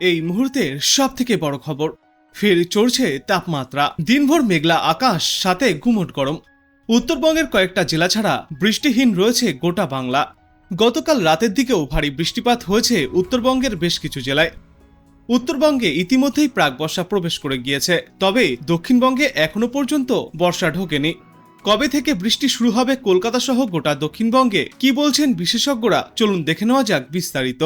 এই মুহূর্তের সবথেকে বড় খবর, ফের চড়ছে তাপমাত্রা। দিনভর মেঘলা আকাশ, সাথে গুমোট গরম। উত্তরবঙ্গের কয়েকটা জেলা ছাড়া বৃষ্টিহীন রয়েছে গোটা বাংলা। গতকাল রাতের দিকেও ভারী বৃষ্টিপাত হয়েছে উত্তরবঙ্গের বেশ কিছু জেলায়। উত্তরবঙ্গে ইতিমধ্যেই প্রাক বর্ষা প্রবেশ করে গিয়েছে, তবে দক্ষিণবঙ্গে এখনো পর্যন্ত বর্ষা ঢোকেনি। কবে থেকে বৃষ্টি শুরু হবে কলকাতা সহ গোটা দক্ষিণবঙ্গে, কি বলছেন বিশেষজ্ঞরা, চলুন দেখে নেওয়া যাক বিস্তারিত।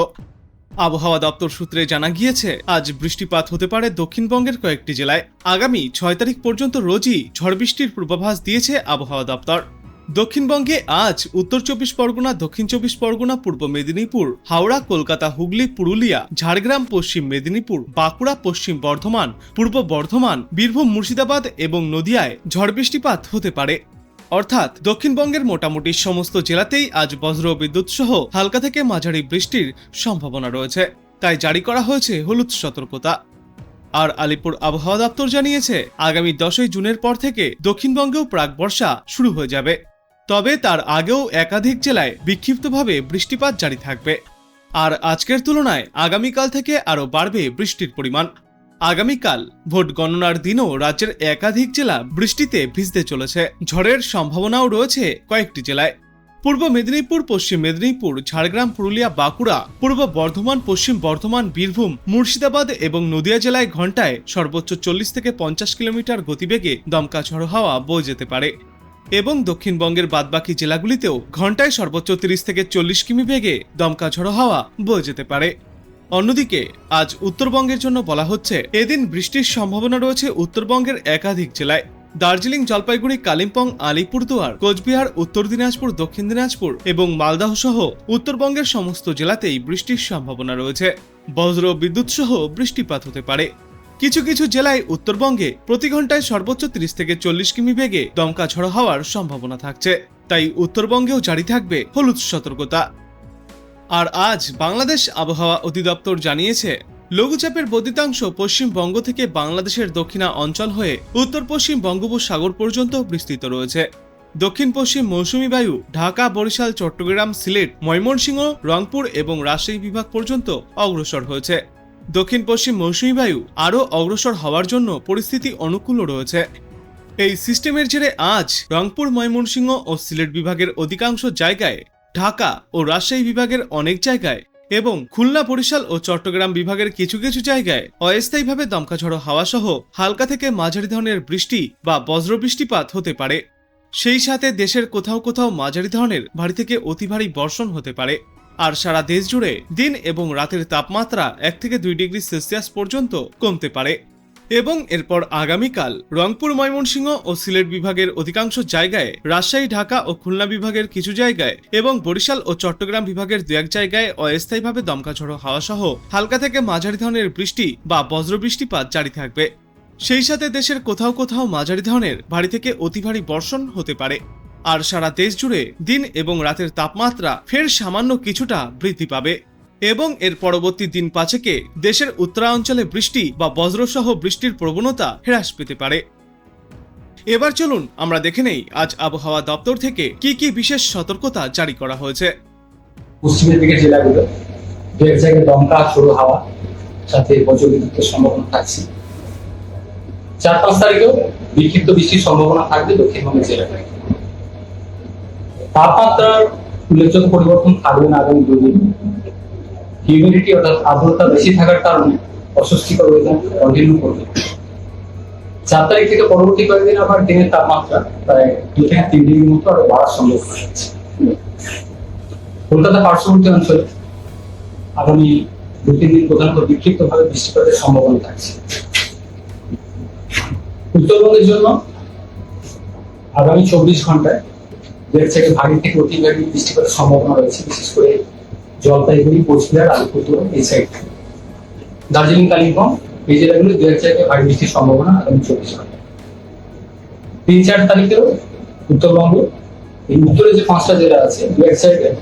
আবহাওয়া দপ্তর সূত্রে জানা গিয়েছে, আজ বৃষ্টিপাত হতে পারে দক্ষিণবঙ্গের কয়েকটি জেলায়। আগামী 6 তারিখ পর্যন্ত রোজই ঝড় বৃষ্টির পূর্বাভাস দিয়েছে আবহাওয়া দপ্তর। দক্ষিণবঙ্গে আজ উত্তর 24 পরগনা, দক্ষিণ 24 পরগনা, পূর্ব মেদিনীপুর, হাওড়া, কলকাতা, হুগলি, পুরুলিয়া, ঝাড়গ্রাম, পশ্চিম মেদিনীপুর, বাঁকুড়া, পশ্চিম বর্ধমান, পূর্ব বর্ধমান, বীরভূম, মুর্শিদাবাদ এবং নদিয়ায় ঝড় বৃষ্টিপাত হতে পারে। অর্থাৎ দক্ষিণবঙ্গের মোটামুটি সমস্ত জেলাতেই আজ বজ্র বিদ্যুৎ সহ হালকা থেকে মাঝারি বৃষ্টির সম্ভাবনা রয়েছে, তাই জারি করা হয়েছে হলুদ সতর্কতা। আর আলিপুর আবহাওয়া দপ্তর জানিয়েছে, আগামী 10 জুনের পর থেকে দক্ষিণবঙ্গেও প্রাক বর্ষা শুরু হয়ে যাবে, তবে তার আগেও একাধিক জেলায় বিক্ষিপ্তভাবে বৃষ্টিপাত জারি থাকবে। আর আজকের তুলনায় আগামীকাল থেকে আরও বাড়বে বৃষ্টির পরিমাণ। আগামীকাল ভোট গণনার দিনও রাজ্যের একাধিক জেলা বৃষ্টিতে ভিজতে চলেছে। ঝড়ের সম্ভাবনাও রয়েছে কয়েকটি জেলায়। পূর্ব মেদিনীপুর, পশ্চিম মেদিনীপুর, ঝাড়গ্রাম, পুরুলিয়া, বাঁকুড়া, পূর্ব বর্ধমান, পশ্চিম বর্ধমান, বীরভূম, মুর্শিদাবাদ এবং নদিয়া জেলায় ঘন্টায় সর্বোচ্চ 40 থেকে 50 কিলোমিটার গতিবেগে দমকা ঝড়ো হাওয়া বয়ে যেতে পারে এবং দক্ষিণবঙ্গের বাদবাকি জেলাগুলিতেও ঘন্টায় সর্বোচ্চ 30 থেকে 40 কিমি বেগে দমকা ঝড়ো হাওয়া বয়ে যেতে পারে। অন্যদিকে আজ উত্তরবঙ্গের জন্য বলা হচ্ছে, এদিন বৃষ্টির সম্ভাবনা রয়েছে উত্তরবঙ্গের একাধিক জেলায়। দার্জিলিং, জলপাইগুড়ি, কালিম্পং, আলিপুরদুয়ার, কোচবিহার, উত্তর দিনাজপুর, দক্ষিণ দিনাজপুর এবং মালদহ সহ উত্তরবঙ্গের সমস্ত জেলাতেই বৃষ্টির সম্ভাবনা রয়েছে। বজ্র বিদ্যুৎ সহ বৃষ্টিপাত হতে পারে। কিছু কিছু জেলায় উত্তরবঙ্গে প্রতি ঘন্টায় সর্বোচ্চ 30 থেকে 40 কিমি বেগে দমকা ঝড়ো হওয়ার সম্ভাবনা থাকছে, তাই উত্তরবঙ্গেও জারি থাকবে হলুদ সতর্কতা। আর আজ বাংলাদেশ আবহাওয়া অধিদপ্তর জানিয়েছে, লঘুচাপের বর্ধিতাংশ পশ্চিমবঙ্গ থেকে বাংলাদেশের দক্ষিণা অঞ্চল হয়ে উত্তর পশ্চিম বঙ্গোপসাগর পর্যন্ত বিস্তৃত রয়েছে। দক্ষিণ পশ্চিম মৌসুমী বায়ু ঢাকা, বরিশাল, চট্টগ্রাম, সিলেট, ময়মনসিংহ, রংপুর এবং রাজশাহী বিভাগ পর্যন্ত অগ্রসর হয়েছে। দক্ষিণ পশ্চিম মৌসুমী বায়ু আরও অগ্রসর হওয়ার জন্য পরিস্থিতি অনুকূল রয়েছে। এই সিস্টেমের জেরে আজ রংপুর, ময়মনসিংহ ও সিলেট বিভাগের অধিকাংশ জায়গায়, ঢাকা ও রাজশাহী বিভাগের অনেক জায়গায় এবং খুলনা, বরিশাল ও চট্টগ্রাম বিভাগের কিছু কিছু জায়গায় অস্থায়ীভাবে দমকা ঝড়ো হাওয়া সহ হালকা থেকে মাঝারি ধরনের বৃষ্টি বা বজ্র বৃষ্টিপাত হতে পারে। সেই সাথে দেশের কোথাও কোথাও মাঝারি ধরনের ভারী থেকে অতি ভারী বর্ষণ হতে পারে। আর সারা দেশ জুড়ে দিন এবং রাতের তাপমাত্রা 1 থেকে 2 ডিগ্রি সেলসিয়াস পর্যন্ত কমতে পারে। এবং এরপর আগামীকাল রংপুর, ময়মনসিংহ ও সিলেট বিভাগের অধিকাংশ জায়গায়, রাজশাহী, ঢাকা ও খুলনা বিভাগের কিছু জায়গায় এবং বরিশাল ও চট্টগ্রাম বিভাগের 2-1 জায়গায় অস্থায়ীভাবে দমকা ঝড়ো হাওয়া সহ হালকা থেকে মাঝারি ধরনের বৃষ্টি বা বজ্র বৃষ্টিপাত জারি থাকবে। সেই সাথে দেশের কোথাও কোথাও মাঝারি ধরনের ভারী থেকে অতি ভারী বর্ষণ হতে পারে। আর সারা দেশ জুড়ে দিন এবং রাতের তাপমাত্রা ফের সামান্য কিছুটা বৃদ্ধি পাবে এবং এর পরবর্তী দিন 5 দেশের উত্তরাঞ্চলে বৃষ্টি বা বজ্রসহ বৃষ্টির প্রবণতা হ্রাস পেতে পারে। এবার চলুন আমরা দেখে নেই আজ আবহাওয়া দপ্তর থেকে কি কি বিশেষ সতর্কতা জারি করা হয়েছে। পশ্চিমের দিকের জেলাগুলো 2-1 জায়গায় দমকা ঝড়ো হাওয়া সাথে বজ্রবিদ্যুতের সম্ভাবনা থাকছে। 4-5 তারিখেও বিক্ষিপ্ত বৃষ্টির সম্ভাবনা থাকবে দক্ষিণবঙ্গের জেলায়। তাপমাত্রার উল্লেখযোগ্য পরিবর্তন থাকবে না আগামী 2 দিন। হিউমিডিটি অর্থাৎ আর্দ্রতা বেশি থাকার কারণে অস্বস্তিকর ওয়েদার কন্টিনিউ করবে। 4 তারিখ থেকে পরবর্তী কয়েকদিন আবার দিনের তাপমাত্রা প্রায় 2 থেকে 3 ডিগ্রির মতো আরো বাড়ার সম্ভাবনা আছে। কলকাতা পার্শ্ববর্তী অঞ্চলে আগামী 2-3 দিন প্রধানত বিক্ষিপ্তভাবে বৃষ্টিপাতের সম্ভাবনা থাকছে। উত্তরবঙ্গের জন্য আগামী 24 ঘন্টায় 2 থেকে ভারী থেকে অতি ভারী বৃষ্টিপাতের সম্ভাবনা রয়েছে, বিশেষ করে জলপাইগুড়ি, কোচবিহার, আলিপুরদুয়ার এই সাইড। দার্জিলিং, কালিম্পং এই জেলাগুলো 2-1 জায়গায় ভারী বৃষ্টির সম্ভাবনা আগামী 24 ঘন্টায়। 3-4 তারিখেও উত্তরবঙ্গ এই উত্তরে যে 5টা জেলা আছে 2-1 জায়গায়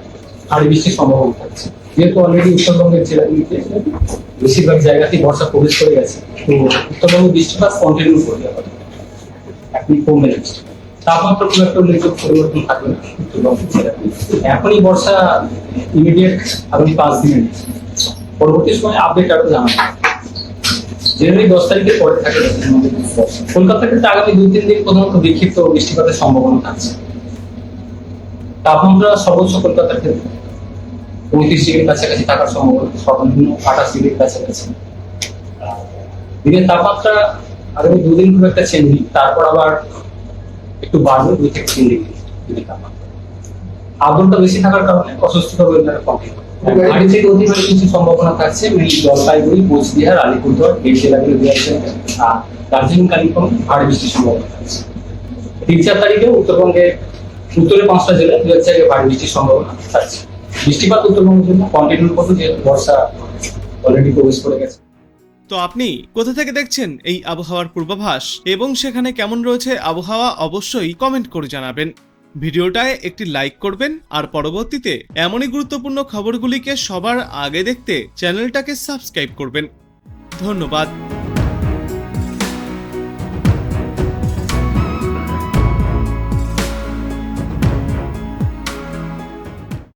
ভারী বৃষ্টির সম্ভাবনা থাকছে। যেহেতু অলরেডি উত্তরবঙ্গের জেলাগুলিতে বেশিরভাগ জায়গাতেই বর্ষা প্রবেশ করে গেছে, তো উত্তরবঙ্গে বৃষ্টিপাত কন্টিনিউ করতে হবে, এখন কমবে না। তাপমাত্রা খুব একটা উল্লেখযোগ্য পরিবর্তন থাকবে না উত্তরবঙ্গের জেলাগুলিতে। এখনই বর্ষা ইমিডিয়েট আগামী 5 দিনের, পরবর্তী সময় আপডেট আরো জানাবো। জেনারেলি 10 তারিখের পরে থাকে। কলকাতার ক্ষেত্রে আগামী 2-3 দিন প্রধানত বিক্ষিপ্ত বৃষ্টিপাতের সম্ভাবনা থাকছে। তাপমাত্রা সর্বোচ্চ কলকাতার ক্ষেত্রে 35 ডিগ্রির কাছাকাছি থাকার সম্ভাবনা, সর্বনিম্ন 28 ডিগ্রির কাছাকাছি। দিনের তাপমাত্রা আগামী 2 দিন খুব একটা চেঞ্জ নেই, তারপর আবার একটু বাড়বে 2 থেকে 3 ডিগ্রি দিনের তাপমাত্রা। আর্দ্রতা বেশি থাকার কারণে অস্বস্তিকর ওয়েদার কন্টিনিউ। ভারী থেকে অতি ভারী কিছু সম্ভাবনা থাকছে জলপাইগুড়ি, কোচবিহার, আলিপুরদুয়ার এই জেলাগুলো রয়েছে। আর দার্জিলিং, কালিম্পং ভারী বৃষ্টির সম্ভাবনা থাকছে। 3-4 তারিখে উত্তরবঙ্গের উত্তরে 5টা জেলায় 2-1 জায়গায় ভারী বৃষ্টির সম্ভাবনা থাকছে। বৃষ্টিপাত উত্তরবঙ্গের জন্য কন্টিনিউ করবে, যেহেতু বর্ষা অলরেডি প্রবেশ করে গেছে। তো আপনি কোথা থেকে দেখছেন এই আবহাওয়ার পূর্বাভাস এবং সেখানে কেমন রয়েছে আবহাওয়া অবশ্যই কমেন্ট করে জানাবেন। ভিডিওটায় একটি লাইক করবেন আর পরবর্তীতে এমনই গুরুত্বপূর্ণ খবরগুলিকে সবার আগে দেখতে চ্যানেলটাকে সাবস্ক্রাইব করবেন। ধন্যবাদ।